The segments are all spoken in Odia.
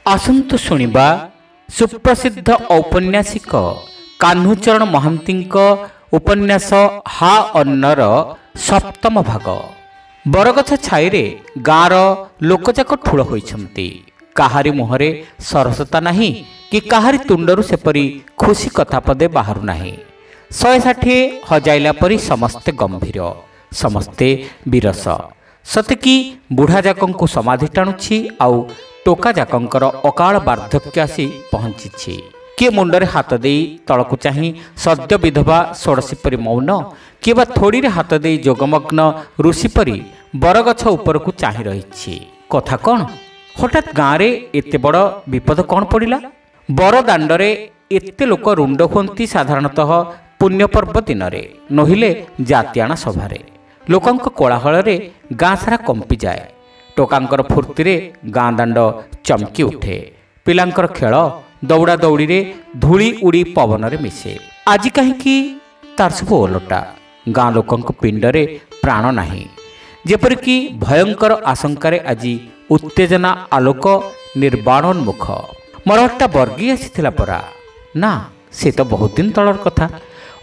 ଆସନ୍ତୁ ଶୁଣିବା ସୁପ୍ରସିଦ୍ଧ ଔପନ୍ୟାସିକ କାହ୍ନୁଚରଣ ମହାନ୍ତିଙ୍କ ଉପନ୍ୟାସ ହା ଅନ୍ନର ସପ୍ତମ ଭାଗ। ବରଗଛ ଛାଇରେ ଗାଁର ଲୋକଯାକ ଠୁଳ ହୋଇଛନ୍ତି। କାହାରି ମୁହଁରେ ସରସତା ନାହିଁ କି କାହାରି ତୁଣ୍ଡରୁ ସେପରି ଖୁସି କଥା ପଦେ ବାହାରୁ ନାହିଁ। 160 ହଜାଇଲା ପରି ସମସ୍ତେ ଗମ୍ଭୀର, ସମସ୍ତେ ବିରସ। ସତେକି ବୁଢ଼ାଯାକଙ୍କୁ ସମାଧି ଟାଣୁଛି ଆଉ ଟୋକାଯାକଙ୍କର ଅକାଳ ବାର୍ଦ୍ଧକ୍ୟ ଆସି ପହଞ୍ଚିଛି। କିଏ ମୁଣ୍ଡରେ ହାତ ଦେଇ ତଳକୁ ଚାହିଁ ସଦ୍ୟ ବିଧବା ଷୋଡ଼ଶୀ ପରି ମୌନ, କିଏ ବା ଥୋଡ଼ିରେ ହାତ ଦେଇ ଯୋଗମଗ୍ନ ଋଷି ପରି ବରଗଛ ଉପରକୁ ଚାହିଁ ରହିଛି। କଥା କ'ଣ? ହଠାତ୍ ଗାଁରେ ଏତେ ବଡ଼ ବିପଦ କ'ଣ ପଡ଼ିଲା? ବର ଦାଣ୍ଡରେ ଏତେ ଲୋକ ରୁଣ୍ଡ ହୁଅନ୍ତି ସାଧାରଣତଃ ପୁଣ୍ୟପର୍ବ ଦିନରେ, ନୋହିଲେ ଜାତିଆଣା ସଭାରେ। ଲୋକଙ୍କ କୋଳାହଳରେ ଗାଁ ସାରା କମ୍ପିଯାଏ। ଟୋକାଙ୍କର ଫୁର୍ତ୍ତିରେ ଗାଁ ଦାଣ୍ଡ ଚମକି ଉଠେ। ପିଲାଙ୍କର ଖେଳ ଦୌଡ଼ା ଦୌଡ଼ିରେ ଧୂଳି ଉଡ଼ି ପବନରେ ମିଶେ। ଆଜି କାହିଁକି ତାର ସବୁ ଓଲଟା। ଗାଁ ଲୋକଙ୍କ ପିଣ୍ଡରେ ପ୍ରାଣ ନାହିଁ। ଯେପରିକି ଭୟଙ୍କର ଆଶଙ୍କାରେ ଆଜି ଉତ୍ତେଜନା ଆଲୋକ ନିର୍ବାଣୋନ୍ମୁଖ। ମରହଟ୍ଟା ବର୍ଗୀ ଆସିଥିଲା ପରା? ନା, ସେ ତ ବହୁତ ଦିନ ତଳର କଥା,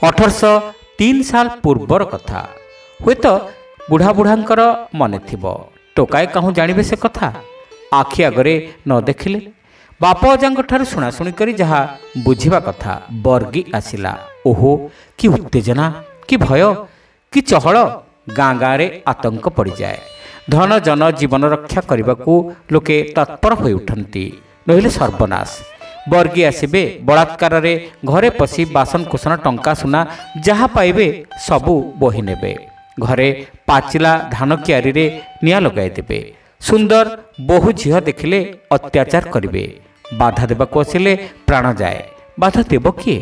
1803 ସାଲ ପୂର୍ବର କଥା। ହୁଏତ ବୁଢ଼ା ବୁଢ଼ାଙ୍କର ମନେ ଥିବ। ଟୋକାଏ କାହୁଁ ଜାଣିବେ ସେ କଥା? ଆଖି ଆଗରେ ନ ଦେଖିଲେ ବାପ ଅଜାଙ୍କ ଠାରୁ ଶୁଣାଶୁଣି କରି ଯାହା ବୁଝିବା କଥା। ବର୍ଗୀ ଆସିଲା। ଓହୋ, କି ଉତ୍ତେଜନା, କି ଭୟ, କି ଚହଳ! ଗାଁ ଗାଁରେ ଆତଙ୍କ ପଡ଼ିଯାଏ। ଧନ ଜନ ଜୀବନ ରକ୍ଷା କରିବାକୁ ଲୋକେ ତତ୍ପର ହୋଇ ଉଠନ୍ତି, ନହେଲେ ସର୍ବନାଶ। ବର୍ଗୀ ଆସିବେ, ବଳାତ୍କାରରେ ଘରେ ପଶି ବାସନକୁସନ ଟଙ୍କା ସୁନା ଯାହା ପାଇବେ ସବୁ ବୋହି ନେବେ। ଘରେ ପାଚିଲା ଧାନ କିଆରୀରେ ନିଆଁ ଲଗାଇ ଦେବେ। ସୁନ୍ଦର ବୋହୂ ଝିଅ ଦେଖିଲେ ଅତ୍ୟାଚାର କରିବେ। ବାଧା ଦେବାକୁ ଆସିଲେ ପ୍ରାଣ ଯାଏ। ବାଧା ଦେବ କିଏ?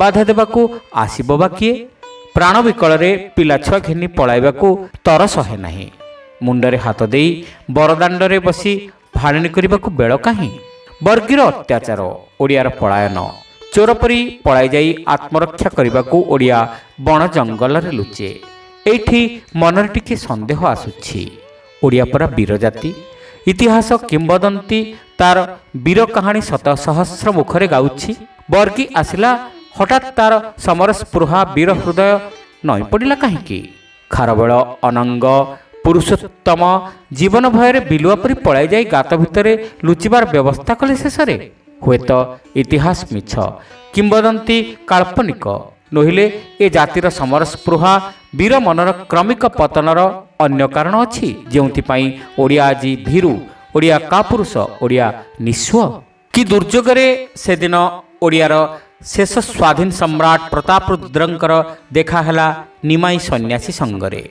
ବାଧା ଦେବାକୁ ଆସିବ ବା କିଏ? ପ୍ରାଣ ବିକଳରେ ପିଲାଛୁଆ ଘେନି ପଳାଇବାକୁ ତର ସହେ ନାହିଁ। ମୁଣ୍ଡରେ ହାତ ଦେଇ ବରଦାଣ୍ଡରେ ବସି ଭାଣିଣୀ କରିବାକୁ ବେଳ କାହିଁ? ବର୍ଗୀର ଅତ୍ୟାଚାର, ଓଡ଼ିଆର ପଳାୟନ। ଚୋର ପରି ପଳାଇ ଯାଇ ଆତ୍ମରକ୍ଷା କରିବାକୁ ଓଡ଼ିଆ ବଣ ଜଙ୍ଗଲରେ ଲୁଚେ। ଏଇଠି ମନରେ ଟିକେ ସନ୍ଦେହ ଆସୁଛି। ଓଡ଼ିଆ ପରା ବୀର ଜାତି। ଇତିହାସ କିମ୍ବଦନ୍ତୀ ତାର ବୀର କାହାଣୀ ଶତ ସହସ୍ର ମୁଖରେ ଗାଉଛି। ବର୍ଗୀ ଆସିଲା, ହଠାତ୍ ତାର ସମର ସ୍ପୃହା ବୀର ହୃଦୟ ନଇଁ ପଡ଼ିଲା କାହିଁକି? ଖାରବେଳ ଅନଙ୍ଗ ପୁରୁଷୋତ୍ତମ ଜୀବନ ଭୟରେ ବିଲୁଆ ପରି ପଳାଇ ଯାଇ ଗାତ ଭିତରେ ଲୁଚିବାର ବ୍ୟବସ୍ଥା କଲେ ଶେଷରେ। ହୁଏତ ଇତିହାସ ମିଛ, କିମ୍ବଦନ୍ତୀ କାଳ୍ପନିକ, ନୋହିଲେ ଏ ଜାତିର ସମର ସ୍ପୃହା ବୀର ମନର କ୍ରମିକ ପତନର ଅନ୍ୟ କାରଣ ଅଛି, ଯେଉଁଥିପାଇଁ ଓଡ଼ିଆ ଆଜି ଭୀରୁ, ଓଡ଼ିଆ କାପୁରୁଷ, ଓଡ଼ିଆ ନିଃସ୍ୱ। କି ଦୁର୍ଯୋଗରେ ସେଦିନ ଓଡ଼ିଆର ଶେଷ ସ୍ୱାଧୀନ ସମ୍ରାଟ ପ୍ରତାପରୁଦ୍ରଙ୍କର ଦେଖା ହେଲା ନିମାଇ ସନ୍ନ୍ୟାସୀ ସଙ୍ଗରେ।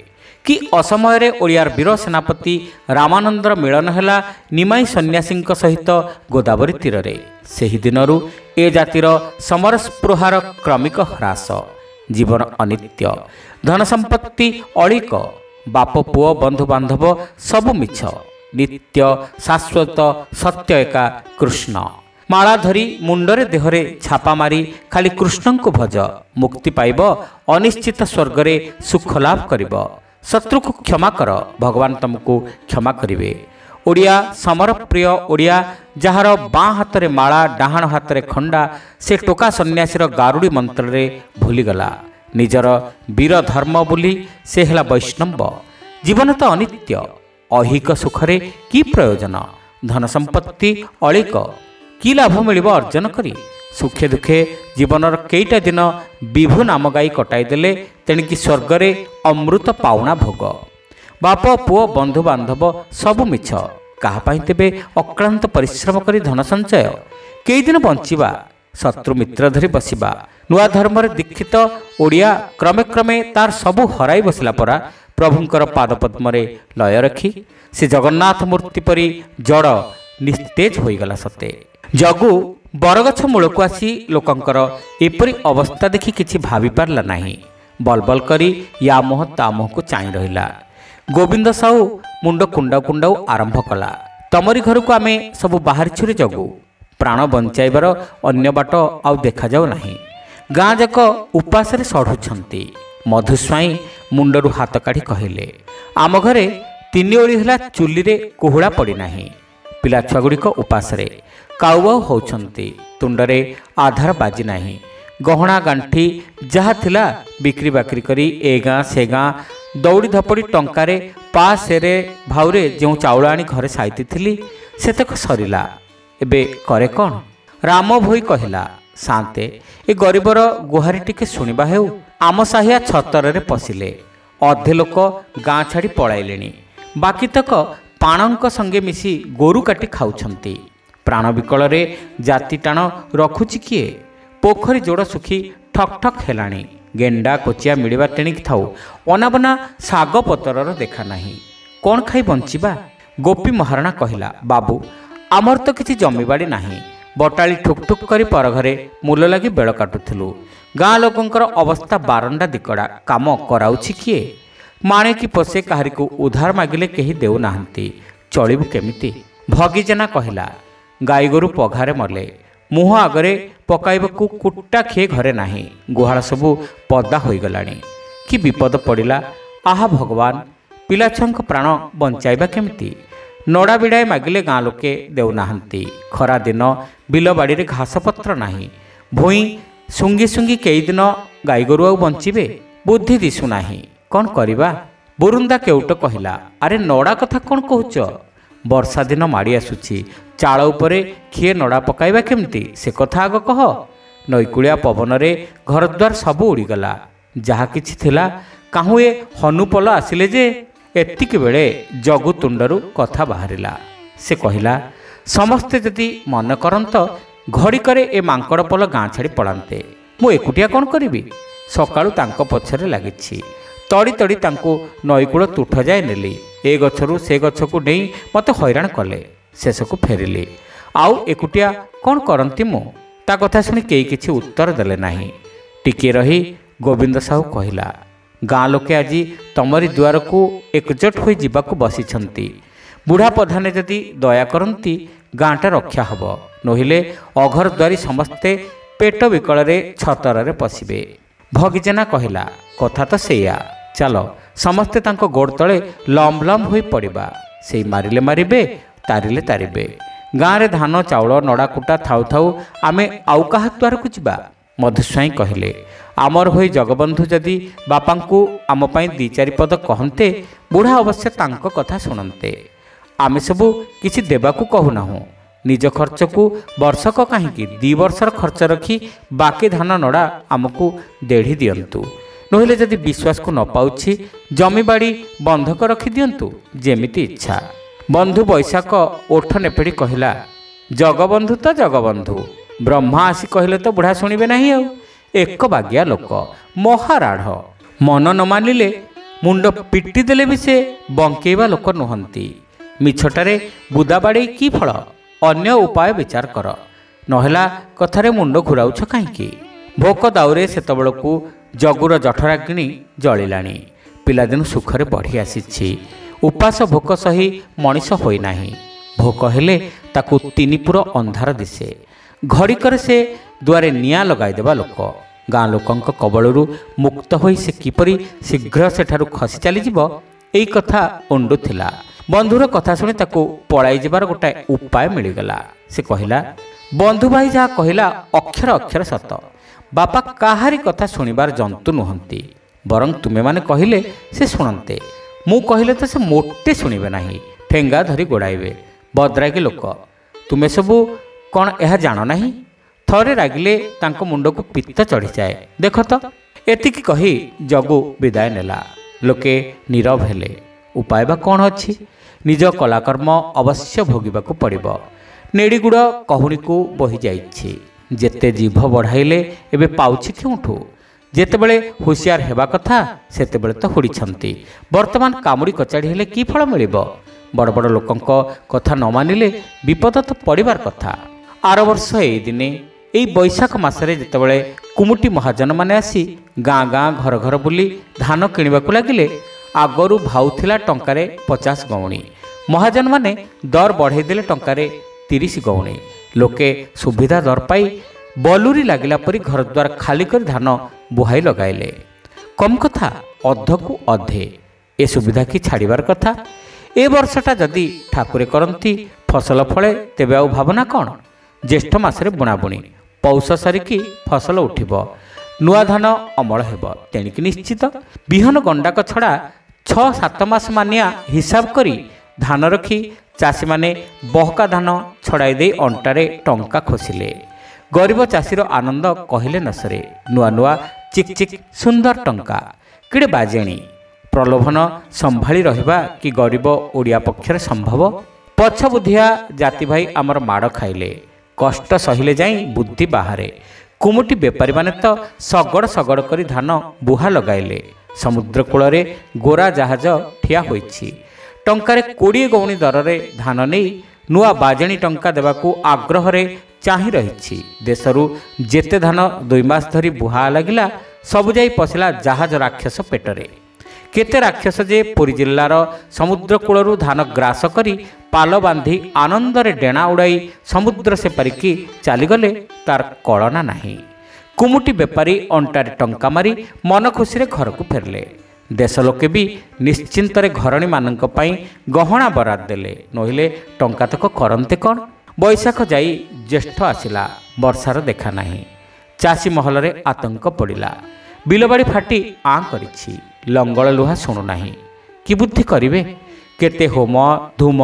କି ଅସମୟରେ ଓଡ଼ିଆର ବୀର ସେନାପତି ରାମାନନ୍ଦର ମିଳନ ହେଲା ନିମାଇ ସନ୍ନ୍ୟାସୀଙ୍କ ସହିତ ଗୋଦାବରୀ ତୀରରେ। ସେହି ଦିନରୁ ଏ ଜାତିର ସମର ସ୍ପୃହାର କ୍ରମିକ ହ୍ରାସ। ଜୀବନ ଅନିତ୍ୟ, ଧନ ସମ୍ପତ୍ତି ଅଳିକ, ବାପ ପୁଅ ବନ୍ଧୁବାନ୍ଧବ ସବୁ ମିଛ। ନିତ୍ୟ ଶାଶ୍ୱତ ସତ୍ୟ ଏକା କୃଷ୍ଣ। ମାଳା ଧରି ମୁଣ୍ଡରେ ଦେହରେ ଛାପା ମାରି ଖାଲି କୃଷ୍ଣଙ୍କୁ ଭଜ, ମୁକ୍ତି ପାଇବ, ଅନିଶ୍ଚିତ ସ୍ୱର୍ଗରେ ସୁଖ ଲାଭ କରିବ। ଶତ୍ରୁକୁ କ୍ଷମା କର, ଭଗବାନ ତୁମକୁ କ୍ଷମା କରିବେ। ଓଡ଼ିଆ ସମର ପ୍ରିୟ ଓଡ଼ିଆ, ଯାହାର ବାଁ ହାତରେ ମାଳା, ଡାହାଣ ହାତରେ ଖଣ୍ଡା, ସେ ଟୋକା ସନ୍ନ୍ୟାସୀର ଗାରୁଡ଼ି ମନ୍ତ୍ରରେ ଭୁଲିଗଲା। ନିଜର ବୀର ଧର୍ମ ବୋଲି ସେ ହେଲା ବୈଷ୍ଣବ। ଜୀବନ ତ ଅନିତ୍ୟ, ଐହିକ ସୁଖରେ କି ପ୍ରୟୋଜନ? ଧନ ସମ୍ପତ୍ତି ଅଳିକ, କି ଲାଭ ମିଳିବ ଅର୍ଜନ କରି? ସୁଖେ ଦୁଃଖେ ଜୀବନର କେଇଟା ଦିନ ବିଭୁ ନାମ ଗାଇ କଟାଇ ଦେଲେ ତେଣିକି ସ୍ୱର୍ଗରେ ଅମୃତ ପାଉଣା ଭୋଗ। ବାପ ପୁଅ ବନ୍ଧୁବାନ୍ଧବ ସବୁ ମିଛ। କାହା ପାଇଁ ତେବେ ଅକ୍ଳାନ୍ତ ପରିଶ୍ରମ କରି ଧନ ସଞ୍ଚୟ? କେଇଦିନ ବଞ୍ଚିବା, ଶତ୍ରୁ ମିତ୍ର ଧରି ବସିବା। ନୂଆ ଧର୍ମରେ ଦୀକ୍ଷିତ ଓଡ଼ିଆ କ୍ରମେ କ୍ରମେ ତାର ସବୁ ହରାଇ ବସିଲା ପରା। ପ୍ରଭୁଙ୍କର ପାଦପଦ୍ମରେ ଲୟ ରଖି ସେ ଜଗନ୍ନାଥ ମୂର୍ତ୍ତି ପରି ଜଡ଼ ନିସ୍ତେଜ ହୋଇଗଲା ସତେ। ଜଗୁ ବରଗଛ ମୂଳକୁ ଆସି ଲୋକଙ୍କର ଏପରି ଅବସ୍ଥା ଦେଖି କିଛି ଭାବିପାରିଲା ନାହିଁ। ବଲବଲ କରି ୟା ମୁହଁ ତା ମୁହଁକୁ ଚାହିଁ ରହିଲା। ଗୋବିନ୍ଦ ସାହୁ ମୁଣ୍ଡ କୁଣ୍ଡାଉ କୁଣ୍ଡାଉ ଆରମ୍ଭ କଲା, ତମରି ଘରକୁ ଆମେ ସବୁ ବାହାରିଛୁରେ ଜଗୁ। ପ୍ରାଣ ବଞ୍ଚାଇବାର ଅନ୍ୟ ବାଟ ଆଉ ଦେଖାଯାଉ ନାହିଁ। ଗାଁ ଯାକ ଉପାସରେ ସଢ଼ୁଛନ୍ତି। ମଧୁସ୍ୱାଇଁ ମୁଣ୍ଡରୁ ହାତ କାଢ଼ି କହିଲେ, ଆମ ଘରେ 3 ଓଳି ହେଲା ଚୁଲିରେ କୁହୁଳା ପଡ଼ିନାହିଁ। ପିଲା ଛୁଆଗୁଡ଼ିକ ଉପାସରେ କାଉବାଉ ହେଉଛନ୍ତି। ତୁଣ୍ଡରେ ଆଧାର ବାଜି ନାହିଁ। ଗହଣା ଗାଣ୍ଠି ଯାହା ଥିଲା ବିକ୍ରି ବାକ୍ରି କରି ଏ ଗାଁ ସେ ଗାଁ ଦୌଡ଼ି ଧପଡ଼ି ଟଙ୍କାରେ ପାସେରେ ଭାଉରେ ଯେଉଁ ଚାଉଳ ଆଣି ଘରେ ସାଇତିଥିଲି ସେତକ ସରିଲା। ଏବେ କରେ କ'ଣ? ରାମ ଭୋଇ କହିଲା, ସାନ୍ତେ ଏ ଗରିବର ଗୁହାରି ଟିକେ ଶୁଣିବା ହେଉ। ଆମ ସାହିଆ ଛତରରେ ପଶିଲେ। ଅଧେ ଲୋକ ଗାଁ ଛାଡ଼ି ପଳାଇଲେଣି। ବାକିତକ ପାଣଙ୍କ ସଙ୍ଗେ ମିଶି ଗୋରୁ କାଟି ଖାଉଛନ୍ତି। ପ୍ରାଣ ବିକଳରେ ଜାତି ଟାଣ ରଖୁଛି କିଏ? ପୋଖରୀ ଯୋଡ଼ ଶୁଖି ଠକ୍ ଠକ୍ ହେଲାଣି। ଗେଣ୍ଡା କୋଚିଆ ମିଳିବା ତେଣିକି ଥାଉ, ଅନାବନା ଶାଗ ପତରର ଦେଖା ନାହିଁ। କ'ଣ ଖାଇ ବଞ୍ଚିବା? ଗୋପୀ ମହାରଣା କହିଲା, ବାବୁ ଆମର ତ କିଛି ଜମିବାଡ଼ି ନାହିଁ। ବଟାଳି ଠୁକ୍ ଠୁକ୍ କରି ପରଘରେ ମୂଲ ଲାଗି ବେଳ କାଟୁଥିଲୁ। ଗାଁ ଲୋକଙ୍କର ଅବସ୍ଥା ବାରଣ୍ଡା ଦିକଡ଼ା। କାମ କରାଉଛି କିଏ? ମାଣେ କି ପୋଷେ କାହାରିକୁ ଉଧାର ମାଗିଲେ କେହି ଦେଉନାହାନ୍ତି। ଚଳିବୁ କେମିତି? ଭଗିଜେନା କହିଲା, ଗାଈଗୋରୁ ପଘାରେ ମଲେ। ମୁହଁ ଆଗରେ ପକାଇବାକୁ କୁଟା ଖିଏ ଘରେ ନାହିଁ। ଗୁହାଳ ସବୁ ପଦା ହୋଇଗଲାଣି। କି ବିପଦ ପଡ଼ିଲା। ଆହା ଭଗବାନ, ପିଲାଛୁଆଙ୍କ ପ୍ରାଣ ବଞ୍ଚାଇବା କେମିତି? ନଡ଼ା ବିଡ଼ାଏ ମାଗିଲେ ଗାଁ ଲୋକେ ଦେଉନାହାନ୍ତି। ଖରାଦିନ ବିଲବାଡ଼ିରେ ଘାସପତ୍ର ନାହିଁ। ଭୂଇଁ ଶୁଙ୍ଗି ଶୁଙ୍ଗି କେଇଦିନ ଗାଈଗୋରୁ ଆଉ ବଞ୍ଚିବେ? ବୁଦ୍ଧି ଦିଶୁନାହିଁ। କ'ଣ କରିବା? ବୁରୁନ୍ଦା କେଉଟ କହିଲା, ଆରେ ନଡ଼ା କଥା କ'ଣ କହୁଛ? ବର୍ଷା ଦିନ ମାଡ଼ି ଆସୁଛି। ଚାଳ ଉପରେ କିଏ ନଡ଼ା ପକାଇବା କେମିତି ସେ କଥା ଆଗ କହ। ନଈକୂଳିଆ ପବନରେ ଘରଦ୍ୱାର ସବୁ ଉଡ଼ିଗଲା। ଯାହା କିଛି ଥିଲା କାହୁଁ ଏ ହନୁପଲ ଆସିଲେ ଯେ। ଏତିକି ବେଳେ ଜଗୁ ତୁଣ୍ଡରୁ କଥା ବାହାରିଲା। ସେ କହିଲା, ସମସ୍ତେ ଯଦି ମନେ କରନ୍ତ ଘଡ଼ିକରେ ଏ ମାଙ୍କଡ଼ ପଲ ଗାଁ ଛାଡ଼ି ପଳାନ୍ତେ। ମୁଁ ଏକୁଟିଆ କ'ଣ କରିବି? ସକାଳୁ ତାଙ୍କ ପଛରେ ଲାଗିଛି। ତଡ଼ି ତଡ଼ି ତାଙ୍କୁ ନଈକୂଳ ତୁଠ ଯାଏ ନେଲି। ଏ ଗଛରୁ ସେ ଗଛକୁ ନେଇ ମୋତେ ହଇରାଣ କଲେ। ଶେଷକୁ ଫେରିଲି। ଆଉ ଏକୁଟିଆ କ'ଣ କରନ୍ତି ମୁଁ? ତା କଥା ଶୁଣି କେହି କିଛି ଉତ୍ତର ଦେଲେ ନାହିଁ। ଟିକିଏ ରହି ଗୋବିନ୍ଦ ସାହୁ କହିଲା, ଗାଁ ଲୋକେ ଆଜି ତମରି ଦୁଆରକୁ ଏକଜୋଟ ହୋଇ ଯିବାକୁ ବସିଛନ୍ତି। ବୁଢ଼ା ପ୍ରଧାନେ ଯଦି ଦୟା କରନ୍ତି ଗାଁଟା ରକ୍ଷା ହେବ। ନୋହିଲେ ଅଘର ଦ୍ୱାରୀ ସମସ୍ତେ ପେଟ ବିକଳରେ ଛତରରେ ପଶିବେ। ଭଗିଜେନା କହିଲା, କଥା ତ ସେଇଆ। ଚାଲ ସମସ୍ତେ ତାଙ୍କ ଗୋଡ଼ ତଳେ ଲମ୍ବ ଲମ୍ବ ହୋଇ ପଡ଼ିବା। ସେଇ ମାରିଲେ ମାରିବେ, ତାରିଲେ ତାରିବେ। ଗାଁରେ ଧାନ ଚାଉଳ ନଡ଼ା କୁଟା ଥାଉ ଥାଉ ଆମେ ଆଉ କାହା ଦ୍ୱାରକୁ ଯିବା? ମଧୁସ୍ୱାଇଁ କହିଲେ, ଆମର ହୋଇ ଜଗବନ୍ଧୁ ଯଦି ବାପାଙ୍କୁ ଆମ ପାଇଁ ଦି ଚାରିପଦ କହନ୍ତେ, ବୁଢ଼ା ଅବଶ୍ୟ ତାଙ୍କ କଥା ଶୁଣନ୍ତେ। ଆମେ ସବୁ କିଛି ଦେବାକୁ କହୁନାହୁଁ। ନିଜ ଖର୍ଚ୍ଚକୁ ବର୍ଷକ କାହିଁକି 2 ବର୍ଷର ଖର୍ଚ୍ଚ ରଖି ବାକି ଧାନ ନଡ଼ା ଆମକୁ ଦେଢ଼ି ଦିଅନ୍ତୁ। ନହେଲେ ଯଦି ବିଶ୍ୱାସକୁ ନ ପାଉଛି ଜମିବାଡ଼ି ବନ୍ଧକ ରଖିଦିଅନ୍ତୁ, ଯେମିତି ଇଚ୍ଛା। ବନ୍ଧୁ ବୈଶାଖ ଓଠ ନେପେଡ଼ି କହିଲା, ଜଗବନ୍ଧୁ ତ ଜଗବନ୍ଧୁ, ବ୍ରହ୍ମା ଆସି କହିଲେ ତ ବୁଢ଼ା ଶୁଣିବେ ନାହିଁ। ଆଉ ଏକ ବାଗିଆ ଲୋକ, ମହାରାଢ଼। ମନ ନ ମାନିଲେ ମୁଣ୍ଡ ପିଟି ଦେଲେ ବି ସେ ବଙ୍କେଇବା ଲୋକ ନୁହନ୍ତି। ମିଛଟାରେ ବୁଦା ବାଡ଼େଇ କି ଫଳ? ଅନ୍ୟ ଉପାୟ ବିଚାର କର। ନହେଲା କଥାରେ ମୁଣ୍ଡ ଘୁରାଉଛ କାହିଁକି? ଭୋକ ଦାଉରେ ସେତେବେଳକୁ ଜଗୁର ଜଠରାଗ୍ନି ଜଳିଲାଣି। ପିଲାଦିନୁ ସୁଖରେ ବଢ଼ି ଆସିଛି। ଉପାସ ଭୋକ ସହି ମଣିଷ ହୋଇନାହିଁ। ଭୋକ ହେଲେ ତାକୁ 3 ପୁର ଅନ୍ଧାର ଦିଶେ। ଘଡ଼ିକରେ ସେ ଦୁଆରେ ନିଆଁ ଲଗାଇଦେବା ଲୋକ। ଗାଁ ଲୋକଙ୍କ କବଳରୁ ମୁକ୍ତ ହୋଇ ସେ କିପରି ଶୀଘ୍ର ସେଠାରୁ ଖସି ଚାଲିଯିବ, ଏଇ କଥା ଉଣ୍ଡୁଥିଲା। ବନ୍ଧୁର କଥା ଶୁଣି ତାକୁ ପଳାଇ ଯିବାର ଗୋଟାଏ ଉପାୟ ମିଳିଗଲା। ସେ କହିଲା, ବନ୍ଧୁ ଭାଇ ଯାହା କହିଲା ଅକ୍ଷର ଅକ୍ଷର ସତ। ବାପା କାହାରି କଥା ଶୁଣିବାର ଜନ୍ତୁ ନୁହନ୍ତି। ବରଂ ତୁମେମାନେ କହିଲେ ସେ ଶୁଣନ୍ତେ। ମୁଁ କହିଲେ ତ ସେ ମୋଟେ ଶୁଣିବେ ନାହିଁ। ଠେଙ୍ଗା ଧରି ଗୋଡ଼ାଇବେ। ବଦ୍ରାଗୀ ଲୋକ। ତୁମେ ସବୁ କ'ଣ ଏହା ଜାଣ ନାହିଁ? ଥରେ ରାଗିଲେ ତାଙ୍କ ମୁଣ୍ଡକୁ ପିତ୍ତ ଚଢ଼ିଯାଏ, ଦେଖ ତ। ଏତିକି କହି ଜଗୁ ବିଦାୟ ନେଲା। ଲୋକେ ନୀରବ ହେଲେ। ଉପାୟ ବା କ'ଣ ଅଛି? ନିଜ କଳାକର୍ମ ଅବଶ୍ୟ ଭୋଗିବାକୁ ପଡ଼ିବ। ନେଡ଼ିଗୁଡ଼ କହୁଣୀକୁ ବୋହି ଯାଇଛି। ଯେତେ ଜିଭ ବଢ଼ାଇଲେ ଏବେ ପାଉଛି କେଉଁଠୁ? ଯେତେବେଳେ ହୁସିଆର ହେବା କଥା ସେତେବେଳେ ତ ହୁଡ଼ିଛନ୍ତି। ବର୍ତ୍ତମାନ କାମୁଡ଼ି କଚାଡ଼ି ହେଲେ କି ଫଳ ମିଳିବ? ବଡ଼ ବଡ଼ ଲୋକଙ୍କ କଥା ନ ମାନିଲେ ବିପଦ ତ ପଡ଼ିବାର କଥା। ଆର ବର୍ଷ ଏଇ ଦିନେ ଏଇ ବୈଶାଖ ମାସରେ ଯେତେବେଳେ କୁମୁଟି ମହାଜନମାନେ ଆସି ଗାଁ ଗାଁ ଘର ଘର ବୁଲି ଧାନ କିଣିବାକୁ ଲାଗିଲେ, ଆଗରୁ ଭାଉଥିଲା ଟଙ୍କାରେ 50 ଗଉଣୀ। ମହାଜନମାନେ ଦର ବଢ଼େଇ ଦେଲେ ଟଙ୍କାରେ 30 ଗଉଣୀ। ଲୋକେ ସୁବିଧା ଦର ପାଇ ବଲୁରି ଲାଗିଲା ପରି ଘରଦ୍ୱାର ଖାଲି କରି ଧାନ ବୁହାଇ ଲଗାଇଲେ। କମ୍ କଥା, ଅଧକୁ ଅଧେ। ଏ ସୁବିଧା କି ଛାଡ଼ିବାର କଥା? ଏ ବର୍ଷଟା ଯଦି ଠାକୁରେ କରନ୍ତି ଫସଲ ଫଳେ ତେବେ ଆଉ ଭାବନା କ'ଣ? ଜ୍ୟେଷ୍ଠ ମାସରେ ବୁଣାବୁଣି, ପୌଷ ସରିକି ଫସଲ ଉଠିବ, ନୂଆ ଧାନ ଅମଳ ହେବ। ତେଣିକି ନିଶ୍ଚିତ ବିହନ ଗଣ୍ଡାକ ଛଡ଼ା 6-7 ମାସ ମାନିଆ ହିସାବ କରି ଧାନ ରଖି ଚାଷୀମାନେ ବହକା ଧାନ ଛଡ଼ାଇ ଦେଇ ଅଣ୍ଟାରେ ଟଙ୍କା ଖୋସିଲେ। ଗରିବ ଚାଷୀର ଆନନ୍ଦ କହିଲେ ନ ସରେ। ନୂଆ ନୂଆ ଚିକ୍ ଚିକ୍ ସୁନ୍ଦର ଟଙ୍କା, କିଡ଼େ ବାଜେଣି। ପ୍ରଲୋଭନ ସମ୍ଭାଳି ରହିବା କି ଗରିବ ଓଡ଼ିଆ ପକ୍ଷରେ ସମ୍ଭବ? ପଛ ବୁଦ୍ଧିଆ ଜାତି ଭାଇ ଆମର ମାଡ଼ ଖାଇଲେ, କଷ୍ଟ ସହିଲେ ଯାଇ ବୁଦ୍ଧି ବାହାରେ। କୁମୁଟି ବେପାରୀମାନେ ତ ଶଗଡ଼ ଶଗଡ଼ କରି ଧାନ ବୁହା ଲଗାଇଲେ। ସମୁଦ୍ର କୂଳରେ ଗୋରା ଜାହାଜ ଠିଆ ହୋଇଛି। ଟଙ୍କାରେ 20 ଗଉଣି ଦରରେ ଧାନ ନେଇ ନୂଆ ବାଜେଣି ଟଙ୍କା ଦେବାକୁ ଆଗ୍ରହରେ ଚାହିଁ ରହିଛି। ଦେଶରୁ ଯେତେ ଧାନ 2 ମାସ ଧରି ବୁହା ଲାଗିଲା, ସବୁ ଯାଇ ପଶିଲା ଜାହାଜ ରାକ୍ଷସ ପେଟରେ। କେତେ ରାକ୍ଷସ ଯେ ପୁରୀ ଜିଲ୍ଲାର ସମୁଦ୍ର କୂଳରୁ ଧାନ ଗ୍ରାସ କରି ପାଲ ବାନ୍ଧି ଆନନ୍ଦରେ ଡେଣା ଉଡ଼ାଇ ସମୁଦ୍ର ସେପାରିକି ଚାଲିଗଲେ, ତାର କଳନା ନାହିଁ। କୁମୁଟି ବେପାରୀ ଅଣ୍ଟାରେ ଟଙ୍କା ମାରି ମନ ଖୁସିରେ ଘରକୁ ଫେରିଲେ। ଦେଶ ଲୋକେ ବି ନିଶ୍ଚିନ୍ତରେ ଘରଣୀମାନଙ୍କ ପାଇଁ ଗହଣା ବରାଦ ଦେଲେ। ନହେଲେ ଟଙ୍କା ତକ କରନ୍ତେ କ'ଣ? ବୈଶାଖ ଯାଇ ଜ୍ୟେଷ୍ଠ ଆସିଲା, ବର୍ଷାର ଦେଖା ନାହିଁ। ଚାଷୀ ମହଲରେ ଆତଙ୍କ ପଡ଼ିଲା। ବିଲବାଡ଼ି ଫାଟି ଆଁ କରିଛି, ଲଙ୍ଗଳ ଲୁହା ଶୁଣୁନାହିଁ। କି ବୁଦ୍ଧି କରିବେ? କେତେ ହୋମ ଧୂମ,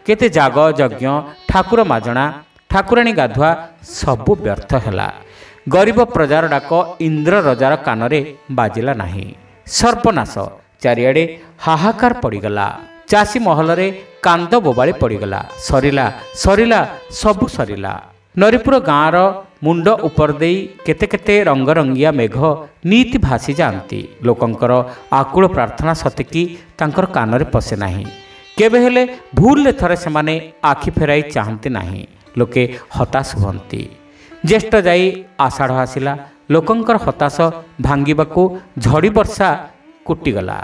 କେତେ ଜାଗ ଯଜ୍ଞ, ଠାକୁର ମାଜଣା, ଠାକୁରାଣୀ ଗାଧୁଆ, ସବୁ ବ୍ୟର୍ଥ ହେଲା। ଗରିବ ପ୍ରଜାର ଡାକ ଇନ୍ଦ୍ର ରଜାର କାନରେ ବାଜିଲା ନାହିଁ। ସର୍ବନାଶ, ଚାରିଆଡ଼େ ହାହାକାର ପଡ଼ିଗଲା। ଚାଷୀ ମହଲରେ କାନ୍ଦ ବୋବାଳି ପଡ଼ିଗଲା। ସରିଲା ସରିଲା, ସବୁ ସରିଲା। ନରିପୁର ଗାଁର ମୁଣ୍ଡ ଉପର ଦେଇ କେତେ କେତେ ରଙ୍ଗରଙ୍ଗିଆ ମେଘ ନୀତି ଭାସି ଯାଆନ୍ତି। ଲୋକଙ୍କର ଆକୁଳ ପ୍ରାର୍ଥନା ସତେକି ତାଙ୍କର କାନରେ ପଶେ ନାହିଁ। କେବେ ହେଲେ ଭୁଲରେ ଥରେ ସେମାନେ ଆଖି ଫେରାଇ ଚାହାନ୍ତି ନାହିଁ। ଲୋକେ ହତାଶ ହୁଅନ୍ତି। ଜ୍ୟେଷ୍ଠ ଯାଇ ଆଷାଢ଼ ଆସିଲା। ଲୋକଙ୍କର ହତାଶ ଭାଙ୍ଗିବାକୁ ଝଡ଼ି ବର୍ଷା କୁଟିଗଲା।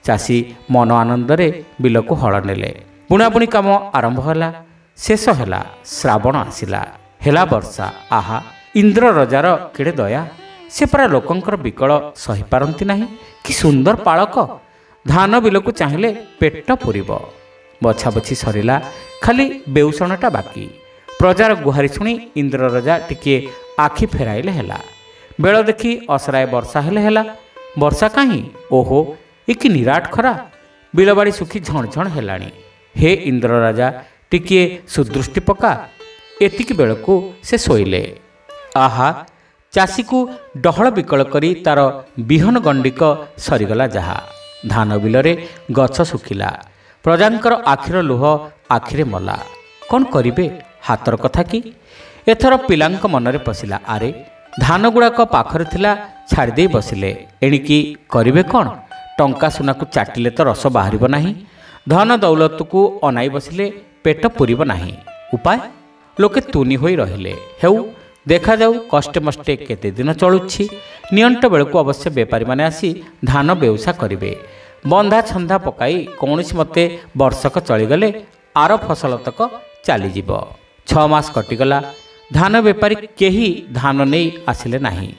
ଚାଷୀ ମନ ଆନନ୍ଦରେ ବିଲକୁ ହଳ ନେଲେ। ବୁଣାବୁଣି କାମ ଆରମ୍ଭ ହେଲା। ଶେଷ ହେଲା। ଶ୍ରାବଣ ଆସିଲା। ହେଲା ବର୍ଷା। ଆହା, ଇନ୍ଦ୍ର ରଜାର କେଡ଼େ ଦୟା! ସେ ପରା ଲୋକଙ୍କର ବିକଳ ସହିପାରନ୍ତି ନାହିଁ। କି ସୁନ୍ଦର ପାଳକ! ଧାନ ବିଲକୁ ଚାହିଁଲେ ପେଟ ପୁରିବ। ବଛାବଛି ସରିଲା, ଖାଲି ବେଉଷଣଟା ବାକି। ପ୍ରଜାର ଗୁହାରି ଶୁଣି ଇନ୍ଦ୍ର ରଜା ଟିକିଏ ଆଖି ଫେରାଇଲେ ହେଲା। ବେଳ ଦେଖି ଅସରାଏ ବର୍ଷା ହେଲେ ହେଲା। ବର୍ଷା କାହିଁ? ଓହୋ, ଏ କି ନିରାଟ ଖରା! ବିଲବାଡ଼ି ଶୁଖି ଝଣଝଣ ହେଲାଣି। ହେ ଇନ୍ଦ୍ର ରାଜା, ଟିକିଏ ସୁଦୃଷ୍ଟି ପକା। ଏତିକି ବେଳକୁ ସେ ଶୋଇଲେ। ଆହା, ଚାଷୀକୁ ଡହଳ ବିକଳ କରି ତାର ବିହନ ଗଣ୍ଡିକ ସରିଗଲା ଯାହା। ଧାନ ବିଲରେ ଗଛ ଶୁଖିଲା। ପ୍ରଜାଙ୍କର ଆଖିର ଲୁହ ଆଖିରେ ମଲା। କ'ଣ କରିବେ? ହାତର କଥା କି? ଏଥର ପିଲାଙ୍କ ମନରେ ପଶିଲା, ଆରେ ଧାନ ଗୁଡ଼ାକ ପାଖରେ ଥିଲା, ଛାଡ଼ିଦେଇ ବସିଲେ। ଏଣିକି କରିବେ କ'ଣ? ଟଙ୍କା ସୁନାକୁ ଚାଟିଲେ ତ ରସ ବାହାରିବ ନାହିଁ। ଧନ ଦୌଲତକୁ ଅନାଇ ବସିଲେ ପେଟ ପୁରିବ ନାହିଁ। ଉପାୟ? ଲୋକେ ତୁନି ହୋଇ ରହିଲେ। ହେଉ, ଦେଖାଯାଉ କଷ୍ଟେ ମଷ୍ଟେ କେତେ ଦିନ ଚଳୁଛି। ନିଅଣ୍ଟ ବେଳକୁ ଅବଶ୍ୟ ବେପାରୀମାନେ ଆସି ଧାନ ବେଉସା କରିବେ। ବନ୍ଧା ଛନ୍ଧା ପକାଇ କୌଣସି ମତେ ବର୍ଷକ ଚଳିଗଲେ ଆର ଫସଲ ତକ ଚାଲିଯିବ। 6 ମାସ କଟିଗଲା। ଧାନ ବେପାରୀ କେହି ଧାନ ନେଇ ଆସିଲେ ନାହିଁ।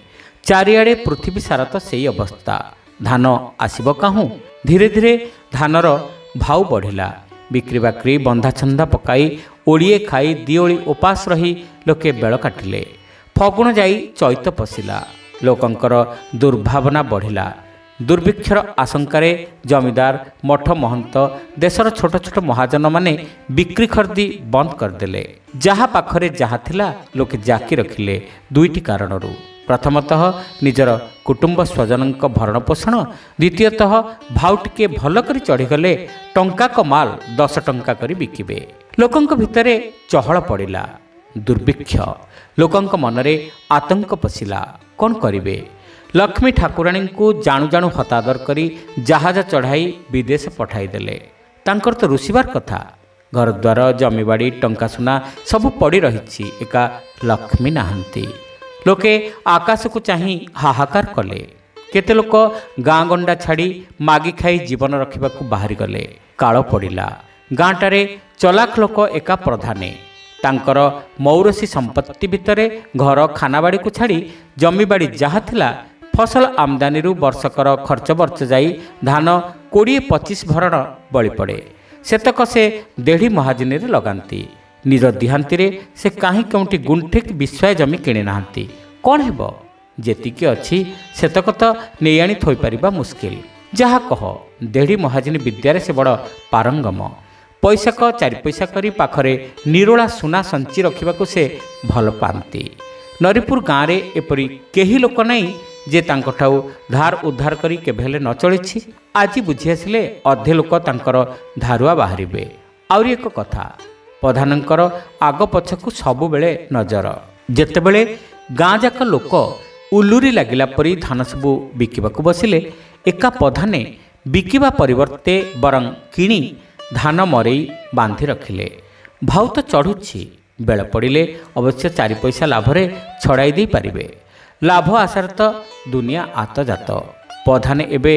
ଚାରିଆଡ଼େ ପୃଥିବୀ ସାରା ତ ସେଇ ଅବସ୍ଥା। ଧାନ ଆସିବ କାହୁଁ? ଧୀରେ ଧୀରେ ଧାନର ଭାଉ ବଢ଼ିଲା। ବିକ୍ରି ବାକ୍ରି ବନ୍ଧାଛନ୍ଦା ପକାଇ ଓଳିଏ ଖାଇ ଦିଓଳି ଉପାସ ରହି ଲୋକେ ବେଳ କାଟିଲେ। ଫଗୁଣ ଯାଇ ଚୈତ ପଶିଲା। ଲୋକଙ୍କର ଦୁର୍ଭାବନା ବଢ଼ିଲା। ଦୁର୍ଭିକ୍ଷର ଆଶଙ୍କାରେ ଜମିଦାର, ମଠ ମହନ୍ତ, ଦେଶର ଛୋଟ ଛୋଟ ମହାଜନମାନେ ବିକ୍ରି ଖର୍ଦି ବନ୍ଦ କରିଦେଲେ। ଯାହା ପାଖରେ ଯାହା ଥିଲା ଲୋକେ ଜାକି ରଖିଲେ ଦୁଇଟି କାରଣରୁ। ପ୍ରଥମତଃ ନିଜର କୁଟୁମ୍ବ ସ୍ୱଜନଙ୍କ ଭରଣ ପୋଷଣ, ଦ୍ୱିତୀୟତଃ ଭାଉ ଟିକିଏ ଭଲ କରି ଚଢ଼ିଗଲେ ଟଙ୍କାକ ମାଲ 10 ଟଙ୍କା କରି ବିକିବେ। ଲୋକଙ୍କ ଭିତରେ ଚହଳ ପଡ଼ିଲା। ଦୁର୍ଭିକ୍ଷ। ଲୋକଙ୍କ ମନରେ ଆତଙ୍କ ପଶିଲା। କ'ଣ କରିବେ? ଲକ୍ଷ୍ମୀ ଠାକୁରାଣୀଙ୍କୁ ଜାଣୁ ଜାଣୁ ହତାଦର କରି ଜାହାଜ ଚଢ଼ାଇ ବିଦେଶ ପଠାଇଦେଲେ। ତାଙ୍କର ତ ରୁଷିବାର କଥା। ଘରଦ୍ୱାର, ଜମିବାଡ଼ି, ଟଙ୍କା ସୁନା ସବୁ ପଡ଼ି ରହିଛି, ଏକା ଲକ୍ଷ୍ମୀ ନାହାନ୍ତି। ଲୋକେ ଆକାଶକୁ ଚାହିଁ ହାହାକାର କଲେ। କେତେ ଲୋକ ଗାଁ ଗଣ୍ଡା ଛାଡ଼ି ମାଗି ଖାଇ ଜୀବନ ରଖିବାକୁ ବାହାରିଗଲେ। କାଳ ପଡ଼ିଲା। ଗାଁଟାରେ ଚଲାଖ ଲୋକ ଏକା ପ୍ରଧାନେ। ତାଙ୍କର ମୌରସୀ ସମ୍ପତ୍ତି ଭିତରେ ଘର ଖାନାବାଡ଼ିକୁ ଛାଡ଼ି ଜମିବାଡ଼ି ଯାହା ଥିଲା, ଫସଲ ଆମଦାନୀରୁ ବର୍ଷକର ଖର୍ଚ୍ଚ ବର୍ଚ୍ଚ ଯାଇ ଧାନ 20-25 ଭରଣ ବଳି ପଡ଼େ। ସେତକ ସେ ଦେଢ଼ି ମହାଜିନିରେ ଲଗାନ୍ତି। निज दिहांती से कहीं कौटी गुंठे विश्वाय जमी किणी ना कौन हेब जेतिकी अच्छी सेतक तो नहीं आनी थोईपार मुस्किल जहाँ कह देढ़ी महाजनी विद्यारे से बड़ पारंगम पैसाक चारि पैसा करी पाखरे निरोला सुना संची रखा से भल पाती नरीपुर गाँव में एपरी केही लोक नहीं जे तांकठाउ धार उद्धार करी केभेले न चलिछि आज बुझी आसिले अधे लोक तांकर धारुआ बाहरिबे। आउरी एक कथा प्रधानंकर आग पछकु सबु बेले नजर जेतेबेले गाँ जाक लोक उलूरी लागिला परी धान सबु बिकिबाकु बसिले एका प्रधाने बिकिबा परिवर्ते बरं किणी धान मरई बांधि रखिले भाउ तो चढ़ुछि बेल पड़िले अवश्य चारि पैसा लाभरे छड़ाई दे पारिबे लाभ आशार तो दुनिया आतजात प्रधाने एबे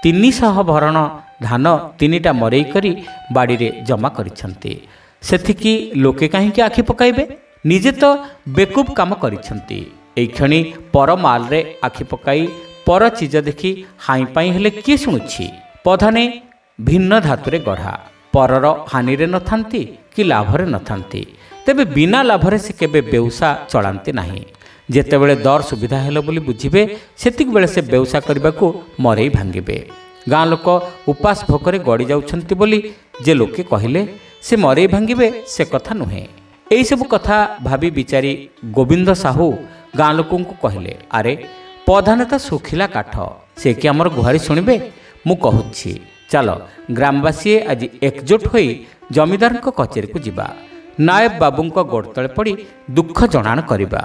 300 भरण धान 3टा मरई करी बाड़ी रे जमा करिसंती सेथिकी लोके काहींकि आखि पकाइबे निजे तो बेकूब काम करिसंती एई खणी पर माल रे आखि पकाई पर चीज देखी हाई पाई हेले किए शुणुछि प्रधाने भिन्न धातुरे गढ़ा परर हानि रे नथांती कि लाभरे नथांती तेबे बिना लाभरे से केबे बेउसा चलांती नाही जेतेबेले दर सुविधा हेलो बोली बुझिबे सेतिक बेले से बेउसा करबाकू मरई भांगिबे गाँ लोक उपास भोकरे गड़ी जाउछंती बोली जे लोके कहिले से मरई भांगिबे से कथा नुहे एई सब कथा भाबी बिचारी गोविंद साहू गाँ लोकन को कहिले अरे प्रधान तो सुखिला काठ से कि आमर गुहारी शुणिबे मु कहूछि चलो ग्रामवासी आज एकजुट होई जमीदार कचेरी को जिबा नायब बाबू गोड़ तले पड़ी दुख जनाण करिबा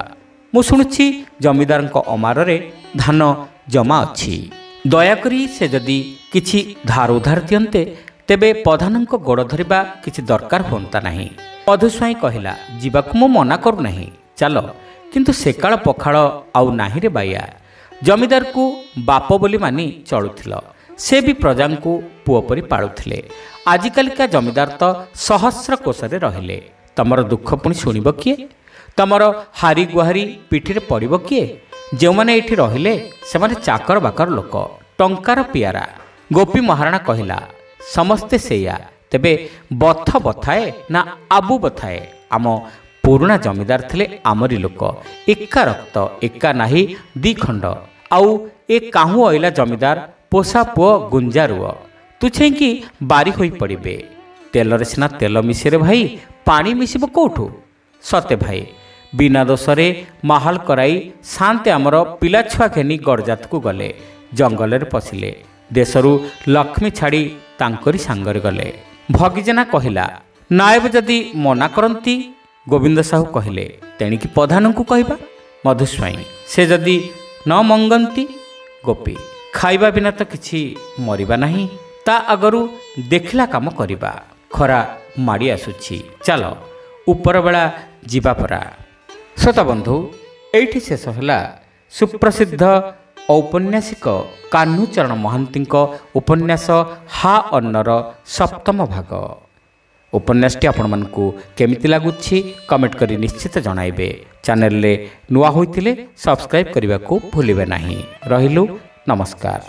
मु शुणुछि जमीदार अमार रे धान जमा अछि दयाकरी से जदि किछि धार उधार दियंते तेबे प्रधान गोड़ धरिबा किछि दरकार होंता नाही मधुस्वाई कहिला जीवाकु मु मना करू नाही चलो किंतु सेकाळ पखाळ आउ नाही रे बाया जमीदार को बाप बोली मानी चलुथिल से भी प्रजा को पुओ परी पाळुथिले आजिकालिका जमीदार तो सहस्र कोशरे रहिले तमर दुख पुणी शुणिब किए तमर हारी गुहारी पिठिरे पड़िब किए जो मैंने ये रहिले से माने चाकर बाकर लोक टंकार पियारा गोपी महाराणा कहिला समस्ते सेया तेबे बथ बथाए ना आबू बथाए आम पुराणा जमीदार थिले आमरी लोक एका रक्त एका नाही दी खंड आउ ए काहू अइला जमीदार पोसा पुओ गुंजारुओ तुछे कि बारी होई पड़िबे तेलरे सिना तेल मिसेरे भाई पानी मिसिब कोठू सते भाई बिना दोषरे माहल कराई शांति आमर पिला छुआ घेनी गड़जात को गले जंगल पशिले देशरू लक्ष्मी छाड़ी तांकरी सांगरे गले भगिजना कहिला नायब जदि मना करती गोविंद साहू कहिले तेणिकी प्रधान को कहबा मधुस्वाई से जदि न मंगंती गोपी खाइबा बिना तो किछि मरिबा नहीं ता आगरू देखला काम करिबा खरा माड़ी आसुछि चलो ऊपर बेला जीवा परा श्रोता बंधु एठी शेष होला सुप्रसिद्ध औपन्यासिक कान्हूचरण महांती उपन्यास हा अन्नर सप्तम भाग उपन्यासटी आपण मानकु केमिति लागुछि कमेंट करी निश्चित जणाइबे चैनल रे नुआ होइतिले सब्सक्राइब करने को भूलिबे नहीं रहिलु नमस्कार।